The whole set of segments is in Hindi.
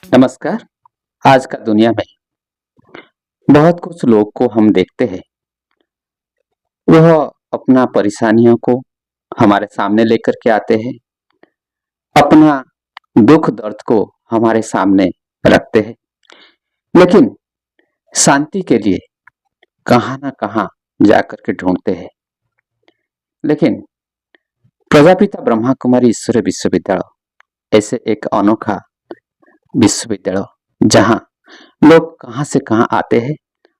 नमस्कार। आज का दुनिया में बहुत कुछ लोग को हम देखते हैं, वह अपना परेशानियों को हमारे सामने लेकर के आते हैं, अपना दुख दर्द को हमारे सामने रखते हैं, लेकिन शांति के लिए कहाँ न कहाँ जाकर के ढूंढते हैं। लेकिन प्रजापिता ब्रह्मा कुमारी ईश्वरीय विश्वविद्यालय ऐसे एक अनोखा विश्वविद्यालय जहाँ लोग कहाँ से कहाँ आते हैं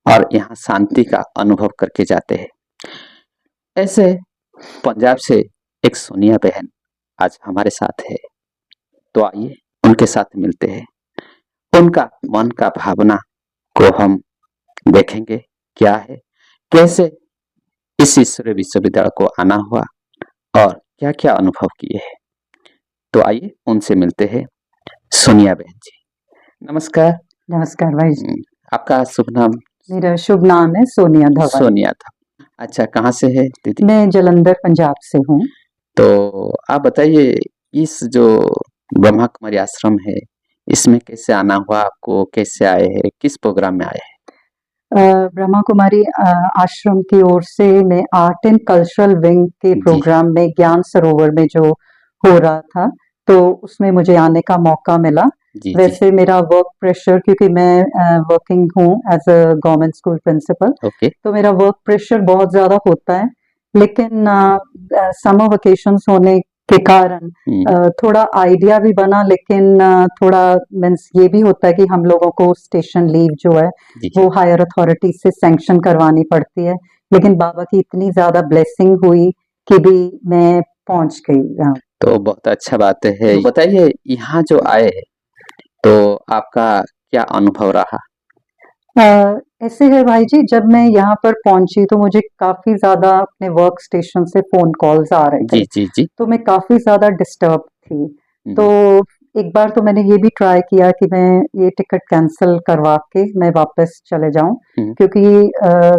और यहाँ शांति का अनुभव करके जाते हैं। ऐसे पंजाब से एक सोनिया बहन आज हमारे साथ है, तो आइए उनके साथ मिलते हैं। उनका मन का भावना को हम देखेंगे क्या है, कैसे इस ईश्वरीय विश्वविद्यालय को आना हुआ और क्या क्या अनुभव किए हैं। तो आइए उनसे मिलते हैं। सोनिया बहन जी, नमस्कार। नमस्कार भाई जी। आपका शुभ नाम? मेरा शुभ नाम है सोनिया धवन। सोनिया था। अच्छा, कहाँ से है दीदी? मैं जलंधर पंजाब से हूँ। तो आप बताइए, इस जो ब्रह्मा कुमारी आश्रम है, इसमें कैसे आना हुआ आपको, कैसे आए हैं, किस प्रोग्राम में आए हैं? ब्रह्मा कुमारी आश्रम की ओर से मैं आर्ट एंड कल्चरल विंग के जी। प्रोग्राम में ज्ञान सरोवर में जो हो रहा था, तो उसमें मुझे आने का मौका मिला। जी जी। वैसे मेरा वर्क प्रेशर, क्योंकि मैं वर्किंग हूँ as a government school principal, okay. तो मेरा वर्क प्रेशर बहुत ज्यादा होता है। लेकिन समर वेकेशंस होने के कारण थोड़ा आइडिया भी बना, लेकिन थोड़ा मीन्स ये भी होता है कि हम लोगों को स्टेशन लीव जो है जी जी। वो हायर अथॉरिटी से सैंक्शन करवानी पड़ती है। लेकिन बाबा की इतनी ज्यादा ब्लेसिंग हुई कि भी मैं पहुंच गई यहाँ। तो बहुत अच्छा बात है। तो बताइए, यहाँ जो आए हैं तो आपका क्या अनुभव रहा? ऐसे है भाई जी, जब मैं यहाँ पर पहुंची तो मुझे काफी ज्यादा अपने वर्क स्टेशन से फोन कॉल्स आ रहे थे। जी जी जी। तो मैं काफी ज्यादा डिस्टर्ब थी। तो एक बार तो मैंने ये भी ट्राई किया कि मैं ये टिकट कैंसिल करवा के मैं वापस चले जाऊं, क्योंकि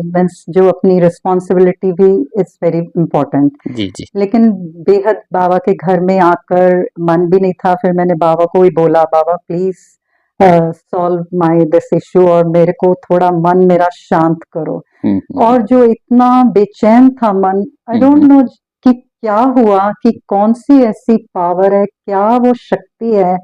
मीन्स जो अपनी रिस्पॉन्सिबिलिटी भी इज वेरी इम्पोर्टेंट। जी जी। लेकिन बेहद बाबा के घर में आकर मन भी नहीं था। फिर मैंने बाबा को ही बोला, Baba please solve my this issue और मेरे को थोड़ा मन मेरा शांत करो। और जो इतना बेचैन था मन, आई डोंट नो कि क्या हुआ, कि कौन सी ऐसी पावर है, क्या वो शक्ति है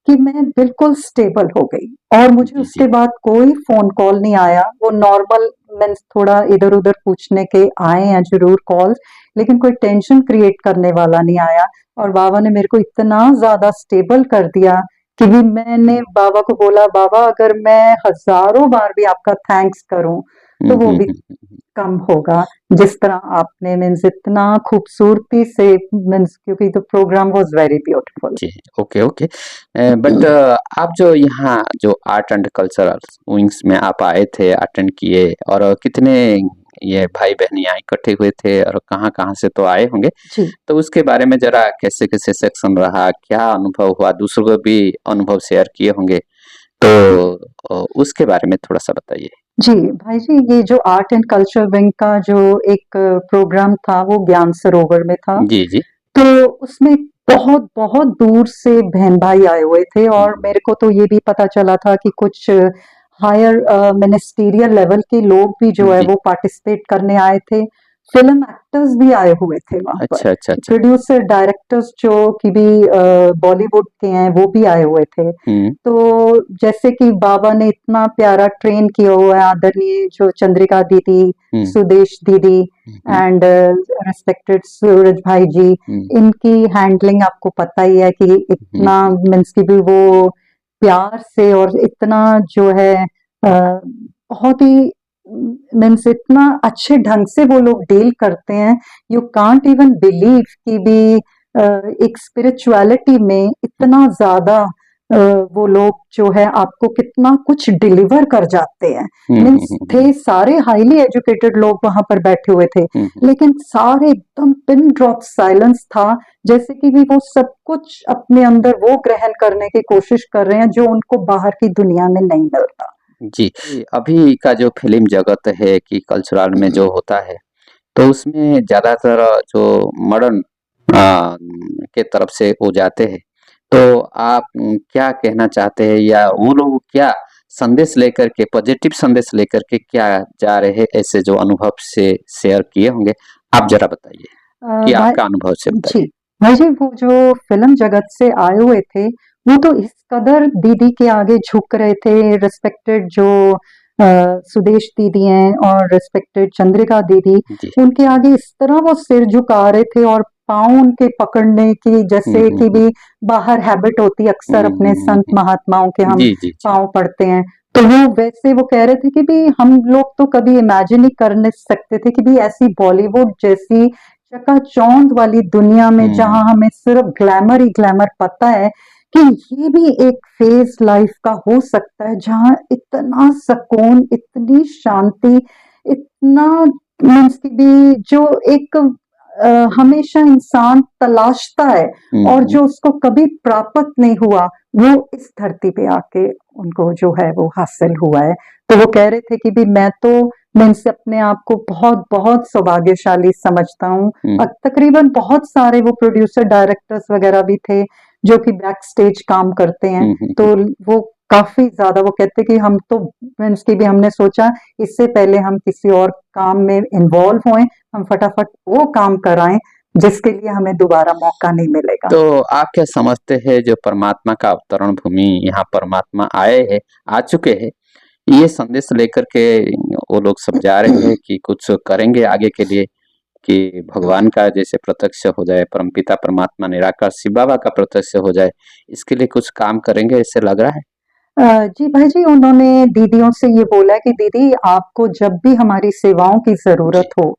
कि मैं बिल्कुल स्टेबल हो गई। और मुझे जी उसके जी। बाद कोई फोन कॉल नहीं आया। वो नॉर्मल मीन्स थोड़ा इधर उधर पूछने के आए हैं जरूर कॉल, लेकिन कोई टेंशन क्रिएट करने वाला नहीं आया। और बाबा ने मेरे को इतना ज्यादा स्टेबल कर दिया कि भी मैंने बाबा को बोला, बाबा अगर मैं हजारों बार भी आपका थैंक्स करूं तो वो भी कम होगा। जिस तरह आपने मीन्स इतना खूबसूरती से मीन्स, क्योंकि the programme was very beautiful. जी, ओके ओके। बट आप जो यहाँ जो आर्ट एंड कल्चरल विंग्स में आप आए थे, अटेंड किए, और कितने ये भाई बहन यहाँ इकट्ठे हुए थे और कहाँ कहाँ से तो आए होंगे, जी तो उसके बारे में जरा कैसे कैसे सेक्शन रहा, क्या अनुभव हुआ, दूसरों को भी अनुभव शेयर किए होंगे, तो उसके बारे में थोड़ा सा बताइए। जी भाई जी, ये जो आर्ट एंड कल्चर विंग का जो एक प्रोग्राम था वो ज्ञान सरोवर में था। जी जी। तो उसमें बहुत बहुत दूर से बहन भाई आए हुए थे। और मेरे को तो ये भी पता चला था कि कुछ हायर मिनिस्टीरियल लेवल के लोग भी जो है जी। वो पार्टिसिपेट करने आए थे। फिल्म एक्टर्स भी आए हुए थे वहां पर। अच्छा अच्छा अच्छा। प्रोड्यूसर डायरेक्टर्स जो कि भी बॉलीवुड के हैं वो भी आए हुए थे। तो जैसे कि बाबा ने इतना प्यारा ट्रेन किया हुआ है, आदरणीय जो चंद्रिका दीदी, सुदेश दीदी एंड रिस्पेक्टेड सूरज भाई जी, इनकी हैंडलिंग आपको पता ही है कि इतना मीन्स की भी वो प्यार से और इतना जो है बहुत ही मीन्स इतना अच्छे ढंग से वो लोग डील करते हैं। यू कांट इवन बिलीव कि भी एक स्पिरिचुअलिटी में इतना ज्यादा वो लोग जो है आपको कितना कुछ डिलीवर कर जाते हैं। मीन्स थे सारे हाईली एजुकेटेड लोग वहां पर बैठे हुए थे, लेकिन सारे एकदम पिन ड्रॉप साइलेंस था, जैसे कि भी वो सब कुछ अपने अंदर वो ग्रहण करने की कोशिश कर रहे हैं जो उनको बाहर की दुनिया में नहीं मिलता। जी, अभी का जो फ़िल्म जगत है कि कल्चरल में जो होता है, तो उसमें ज़्यादातर जो मॉडर्न के तरफ से वो जाते हैं। तो आप क्या कहना चाहते हैं या वो लोग क्या संदेश लेकर के पॉजिटिव संदेश लेकर के क्या जा रहे हैं ऐसे जो अनुभव से शेयर किए होंगे, आप ज़रा बताइए कि भाई आपका अनुभव से जी, बताइए? भाई जी वो जो फ़िल्म जगत से आए हुए थे, वो तो इस कदर दीदी के आगे झुक रहे थे, रिस्पेक्टेड जो सुदेश दीदी हैं और रिस्पेक्टेड चंद्रिका दीदी, जी। उनके आगे इस तरह वो सिर झुका रहे थे और पाँव उनके पकड़ने की हुँ, जैसे हुँ, कि हुँ। भी बाहर हैबिट होती है, हुँ, अक्सर अपने हुँ, संत हुँ। महात्माओं के हम जी, जी, जी। पाँव पड़ते हैं। तो वो वैसे वो कह रहे थे कि भई हम लोग तो कभी इमेजिन ही कर नहीं सकते थे कि भई ऐसी बॉलीवुड जैसी चकाचौंध वाली दुनिया में हुँ, जहाँ हमें सिर्फ ग्लैमर ही ग्लैमर पता है कि ये भी एक फेज लाइफ का हो सकता है जहाँ इतना सुकून, इतनी शांति, इतना मीन्स कि भी जो एक हमेशा इंसान तलाशता है हुँ, और हुँ। जो उसको कभी प्राप्त नहीं हुआ, वो इस धरती पे आके उनको जो है वो हासिल हुआ है। तो वो कह रहे थे कि भी मैं इनसे अपने आप को बहुत-बहुत सौभाग्यशाली समझता हूँ। हुँ, तकरीबन बहुत सारे वो प्रोड्यूसर, डायरेक्टर्स वगैरह भी थे, जो कि बैक स्टेज काम करते हैं। हुँ, हुँ, हुँ। तो वो काफ़ी ज़्यादा वो कहते कि हम तो मीन्स कि भी हमने सोचा इससे पहले हम किसी और काम में इन्वॉल्व होएँ, हम फटाफट वो काम कराएँ, जिसके लिए हमें दोबारा मौका नहीं मिलेगा। तो आप क्या समझते हैं जो परमात्मा का अवतरण भूमि यहाँ परमात्मा आए हैं, आ चुके हैं, ये संदेश लेकर के वो लोग सब जा रहे हैं कि कुछ करेंगे आगे के लिए कि भगवान का जैसे प्रत्यक्ष हो जाए, परमपिता परमात्मा निराकार शिव बाबा का प्रत्यक्ष हो जाए, इसके लिए कुछ काम करेंगे ऐसे लग रहा है? जी भाई जी, उन्होंने दीदियों से ये बोला कि दीदी आपको जब भी हमारी सेवाओं की जी। ज़रूरत हो,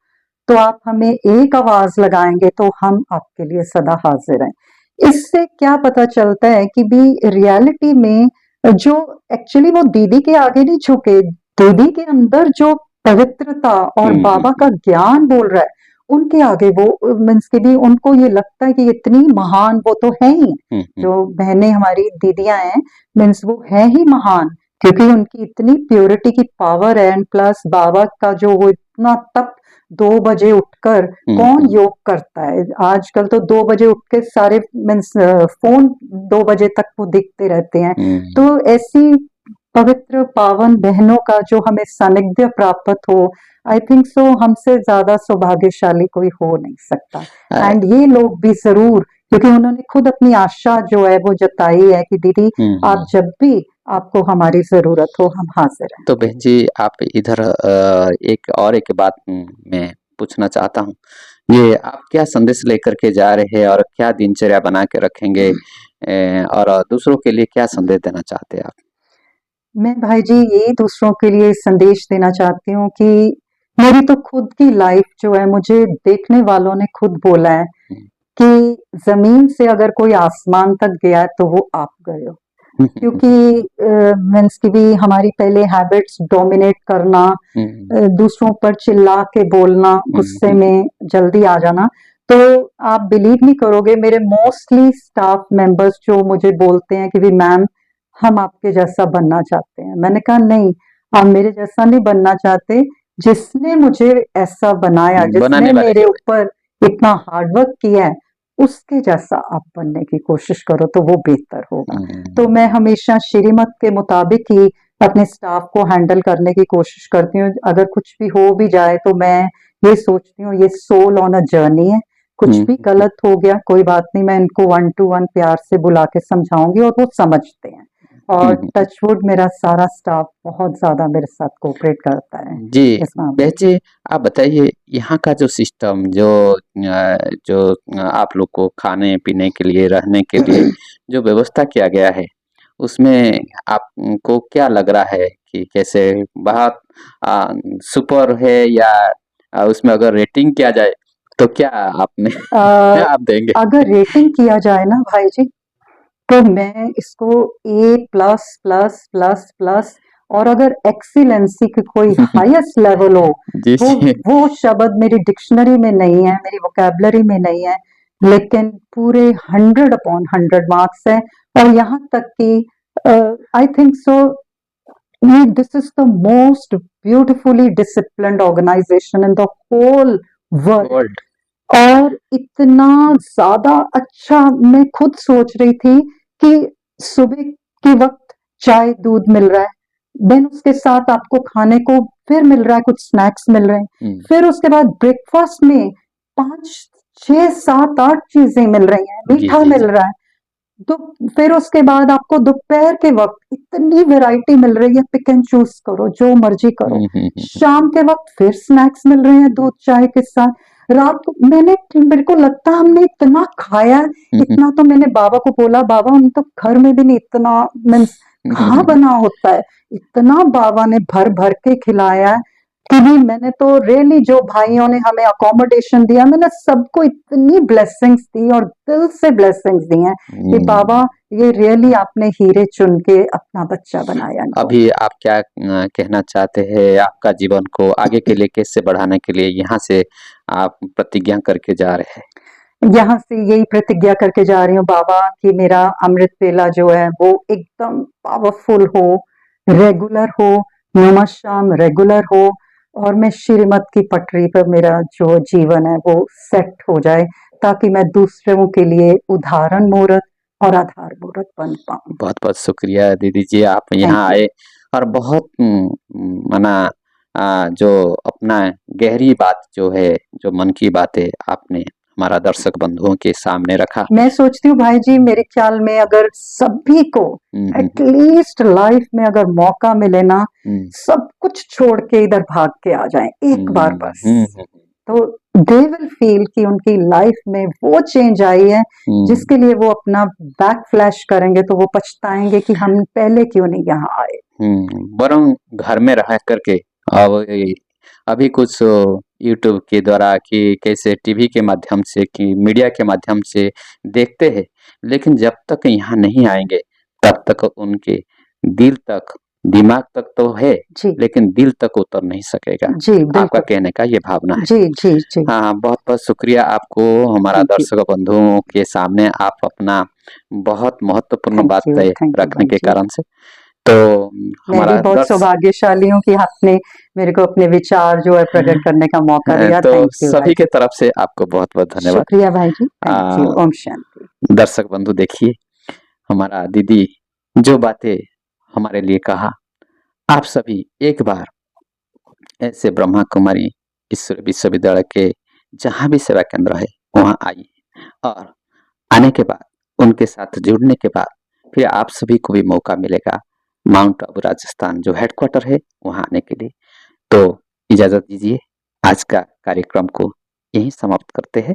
तो आप हमें एक आवाज़ लगाएँगे तो हम आपके लिए सदा हाज़िर हैं। इससे क्या पता चलता है कि भी रियलिटी में जो एक्चुअली वो दीदी के आगे नहीं झुके, दीदी के अंदर जो पवित्रता और हुँ, हुँ, बाबा हुँ। का ज्ञान बोल रहा है, उनके आगे वो मीन्स कि भी उनको ये लगता है कि इतनी महान वो तो हैं ही, हुँ, हुँ। जो बहनें हमारी दीदियाँ हैं मीन्स वो है ही महान क्योंकि उनकी इतनी प्योरिटी की पावर है एंड प्लस बाबा का जो वो इतना तप 2 बजे उठकर हुँ, कौन हुँ। योग करता है? आजकल तो 2 बजे उठ के सारे मीन्स फ़ोन 2 बजे तक वो दिखते रहते हैं। हुँ। तो ऐसी पवित्र पावन बहनों का जो हमें सानिध्य प्राप्त हो, आई थिंक सो हमसे ज़्यादा सौभाग्यशाली कोई हो नहीं सकता। अ, एंड ये लोग भी ज़रूर क्योंकि उन्होंने खुद अपनी आशा जो है वो जताई है कि दीदी हुँ, आप हुँ। जब भी आपको हमारी ज़रूरत हो हम हाज़िर हैं। तो बहन जी आप इधर एक बात मैं पूछना चाहता हूँ। ये आप क्या संदेश लेकर के जा रहे हैं और क्या दिनचर्या बना के रखेंगे और दूसरों के लिए क्या संदेश देना चाहते हैं आप? मैं भाई जी यही दूसरों के लिए संदेश देना चाहती हूँ कि मेरी तो खुद की लाइफ जो है मुझे देखने वालों ने खुद बोला है हुँ। कि ज़मीन से अगर कोई आसमान तक गया है तो वो आप गए हो। क्योंकि मीन्स कि भी हमारी पहले हैबिट्स डोमिनेट करना, हुँ, दूसरों पर चिल्ला के बोलना, हुँ, गुस्से हुँ, में जल्दी आ जाना। तो आप बिलीव नहीं करोगे मेरे मोस्टली स्टाफ मेंबर्स जो मुझे बोलते हैं कि भी मैम हम आपके जैसा बनना चाहते हैं। मैंने कहा नहीं, आप मेरे जैसा नहीं बनना चाहते, जिसने मुझे ऐसा बनाया, बनाने जिसने वाले मेरे जो है। ऊपर इतना हार्ड वर्क किया है, उसके जैसा आप बनने की कोशिश करो तो वो बेहतर होगा। तो हुँ, मैं हमेशा श्रीमत के मुताबिक ही अपने स्टाफ को हैंडल करने की कोशिश करती हूँ। अगर कुछ भी हो भी जाए तो मैं ये सोचती हूँ ये सोल ऑन अ जर्नी है। कुछ हुँ, भी हुँ, गलत हो गया कोई बात नहीं मैं इनको 1 टू 1 प्यार से बुला के समझाऊँगी और वो समझते हैं। हुँ, और हुँ, हुँ। टचवुड मेरा सारा स्टाफ बहुत ज़्यादा मेरे साथ कोऑपरेट करता है जी, इस मामले बहन में। जी आप बताइए यहाँ का जो सिस्टम जो आप लोग को खाने-पीने के लिए, रहने के लिए जो व्यवस्था किया गया है, उसमें आपको क्या लग रहा है कि कैसे बहुत सुपर है या उसमें अगर रेटिंग किया जाए तो क्या आपने अ, क्या आप देंगे? अगर रेटिंग किया जाए ना भाई जी तो मैं इसको ए प्लस प्लस प्लस प्लस और अगर एक्सीलेंसी की कोई हाईएस्ट लेवल हो जी, वो जी। वो शब्द मेरी डिक्शनरी में नहीं है मेरी वोकैबुलरी में नहीं है लेकिन पूरे 100 अपॉन 100 मार्क्स है और यहाँ तक कि I think so this is the most beautifully disciplined organisation in the whole world world और इतना ज़्यादा अच्छा मैं खुद सोच रही थी कि सुबह के वक़्त चाय, दूध मिल रहा है, देन उसके साथ आपको खाने को फिर मिल रहा है, कुछ स्नैक्स मिल रहे हैं, फिर उसके बाद ब्रेकफ़ास्ट में 5, 6, 7, 8 चीज़ें मिल रही हैं, मीठा मिल रहा है। तो फिर उसके बाद आपको दोपहर के वक़्त इतनी वैरायटी मिल रही है, पिक एंड चूज़ करो, जो मर्ज़ी करो। शाम के वक़्त फिर स्नैक्स मिल रहे हैं दूध चाय के साथ। रात को मेरे को लगता है हमने इतना खाया है, इतना तो मैंने बाबा को बोला, बाबा हम तो घर में भी नहीं इतना मीन्स कहाँ बना होता है। इतना बाबा ने भर-भर के खिलाया है कि भी मैंने तो रियली जो भाइयों ने हमें अकोमोडेशन दिया, मैंने सबको इतनी ब्लेसिंग्स दी और दिल से ब्लेसिंग्स दी हैं कि बाबा ये रियली आपने हीरे चुन के अपना बच्चा बनाया इनको। अभी आप क्या कहना चाहते हैं? आपका जीवन को आगे के लिए कैसे बढ़ाने के लिए यहाँ से आप प्रतिज्ञा करके जा रहे हैं? यहाँ से यही प्रतिज्ञा करके जा रही हूँ बाबा कि मेरा अमृत वेला जो है वो एकदम पावरफुल हो, रेगुलर हो, नमः शाम रेगुलर हो और मैं श्रीमत की पटरी पर मेरा जो जीवन है वो सेट हो जाए ताकि मैं दूसरों के लिए उदाहरण मूर्त और आधार मूर्त बन पाऊँ। बहुत-बहुत शुक्रिया दीदी जी, आप यहाँ थैंक यू। आए और बहुत माना जो अपना गहरी बात जो है, जो मन की बातें आपने हमारा दर्शक बंधुओं के सामने रखा। मैं सोचती हूँ भाई जी मेरे ख्याल में अगर सभी को एटलीस्ट लाइफ में अगर मौका मिले ना, सब कुछ छोड़ के इधर भाग के आ जाएं एक बार बस, तो दे विल फील कि उनकी लाइफ में वो चेंज आई है जिसके लिए वो अपना बैक फ्लैश करेंगे तो वो पछताएंगे कि हम पहले क्यों नहीं यहाँ आए। वरन घर में रह करके अब अभी कुछ यूट्यूब के द्वारा कि कैसे टीवी के माध्यम से कि मीडिया के माध्यम से देखते हैं, लेकिन जब तक यहाँ नहीं आएंगे तब तक उनके दिल तक, दिमाग तक तो है लेकिन दिल तक उतर नहीं सकेगा। जी, आपका कहने का ये भावना है। जी, जी, जी। हाँ, बहुत-बहुत शुक्रिया आपको हमारा दर्शक बंधुओं के सामने आप अपना बहुत महत्वपूर्ण बात रखने के कारण से। तो मैं भी बहुत सौभाग्यशाली हूँ कि आपने मेरे को अपने विचार जो है प्रकट करने का मौका दिया। तो सभी के तरफ से आपको बहुत-बहुत धन्यवाद। शुक्रिया भाई जी। Thank you. ओम शांति। दर्शक बंधु देखिए, हमारा दीदी जो बातें हमारे लिए कहा, आप सभी एक बार ऐसे ब्रह्मा कुमारी ईश्वर विश्वविद्यालय के जहाँ भी सेवा केंद्र है वहाँ आइए और आने के बाद उनके साथ जुड़ने के बाद फिर आप सभी को भी मौका मिलेगा माउंट आबू राजस्थान जो हेडक्वार्टर है वहाँ आने के लिए। तो इजाजत दीजिए, आज का कार्यक्रम को यहीं समाप्त करते हैं।